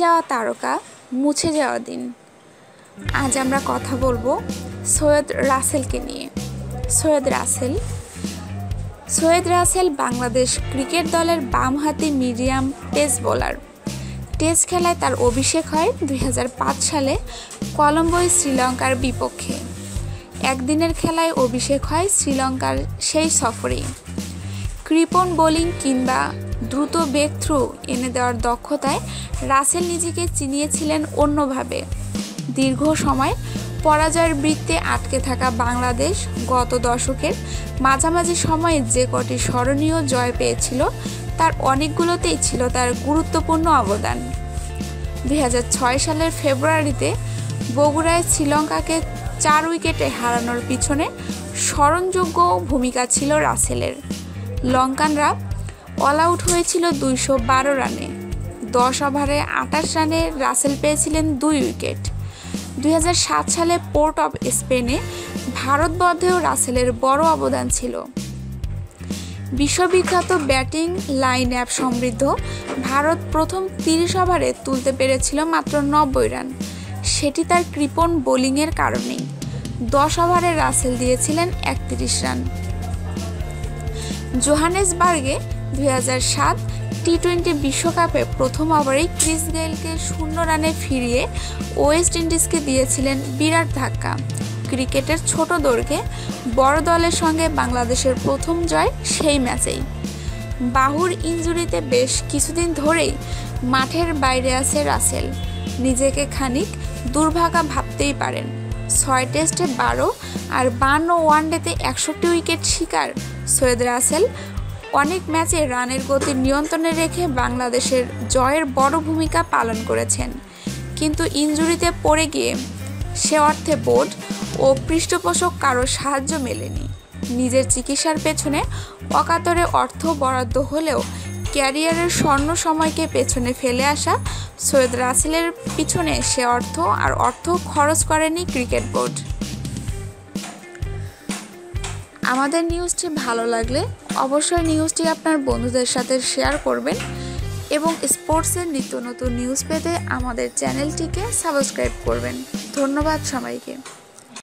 যাওয়া তারকা, মুছে যাওয়া দিন। আজ আমরা কথা বলবো সৈয়দ রাসেলকে নিয়ে। সৈয়দ রাসেল বাংলাদেশ ক্রিকেট দলের বামহাতি মিডিয়াম পেস বোলার। টেস্ট খেলায় তার অভিষেক হয় 2005 সালে কলম্বোয় শ্রীলঙ্কার বিপক্ষে। একদিনের খেলায় অভিষেক হয় শ্রীলঙ্কার সেই সফরেই। কৃপণ বোলিং কিংবা দ্রুত ব্রেক থ্রু এনে দেওয়ার দক্ষতায় রাসেল নিজেকে চিনিয়েছিলেন অন্যভাবে। দীর্ঘ সময় পরাজয়ের বৃত্তে আটকে থাকা বাংলাদেশ গত দশকের মাঝামাঝি সময়ে যে কটি স্মরণীয় জয় পেয়েছিল তার অনেকগুলোতেই ছিল তার গুরুত্বপূর্ণ অবদান। 2006 সালের ফেব্রুয়ারিতে বগুড়ায় শ্রীলঙ্কাকে 4 উইকেটে হারানোর পিছনে স্মরণযোগ্য ভূমিকা ছিল রাসেলের। লঙ্কানরা অল আউট হয়েছিল 212 রানে। 10 ওভারে 28 রানে রাসেল পেয়েছিলেন 2 উইকেট। 2007 সালে পোর্ট অফ স্পেনে ভারতবর্ষেও রাসেলের বড় অবদান ছিল। বিশ্ববিখ্যাত ব্যাটিং লাইন অ্যাপ সমৃদ্ধ ভারত প্রথম 30 ওভারে তুলতে পেরেছিল মাত্র 90 রান। সেটি তার কৃপণ বোলিংয়ের কারণেই। 10 ওভারে রাসেল দিয়েছিলেন 31 রান। জোহানেসবার্গে 2007 টি-20 বিশ্বকাপে প্রথম ওভারেই ক্রিস গেইলকে 0 রানে ফিরিয়ে ওয়েস্ট ইন্ডিজকে দিয়েছিলেন বিরাট ধাক্কা। ক্রিকেটের ছোট দৈর্ঘ্যে বড় দলের সঙ্গে বাংলাদেশের প্রথম জয় সেই ম্যাচেই। বাহুর ইনজুরিতে বেশ কিছুদিন ধরেই মাঠের বাইরে আছে রাসেল। নিজেকে খানিক দুর্ভাগা ভাবতেই পারেন। 6 টেস্টে 12 আর 52 ওয়ানডেতে 61 উইকেট শিকার সৈয়দ রাসেল অনেক ম্যাচে রানের গতি নিয়ন্ত্রণে রেখে বাংলাদেশের জয়ের বড় ভূমিকা পালন করেছেন। কিন্তু ইনজুরিতে পড়ে গিয়ে সে অর্থে বোর্ড ও পৃষ্ঠপোষক কারো সাহায্য মেলেনি। নিজের চিকিৎসার পেছনে অকাতরে অর্থ বরাদ্দ হলেও ক্যারিয়ারের স্বর্ণ সময়কে পেছনে ফেলে আসা সৈয়দ রাসেলের পিছনে সে অর্থ খরচ করেনি ক্রিকেট বোর্ড। আমাদের নিউজটি ভালো লাগলে অবশ্যই নিউজটি আপনার বন্ধুদের সাথে শেয়ার করবেন এবং স্পোর্টসের নিত্য নতুন নিউজ পেতে আমাদের চ্যানেলটিকে সাবস্ক্রাইব করবেন। ধন্যবাদ সবাইকে।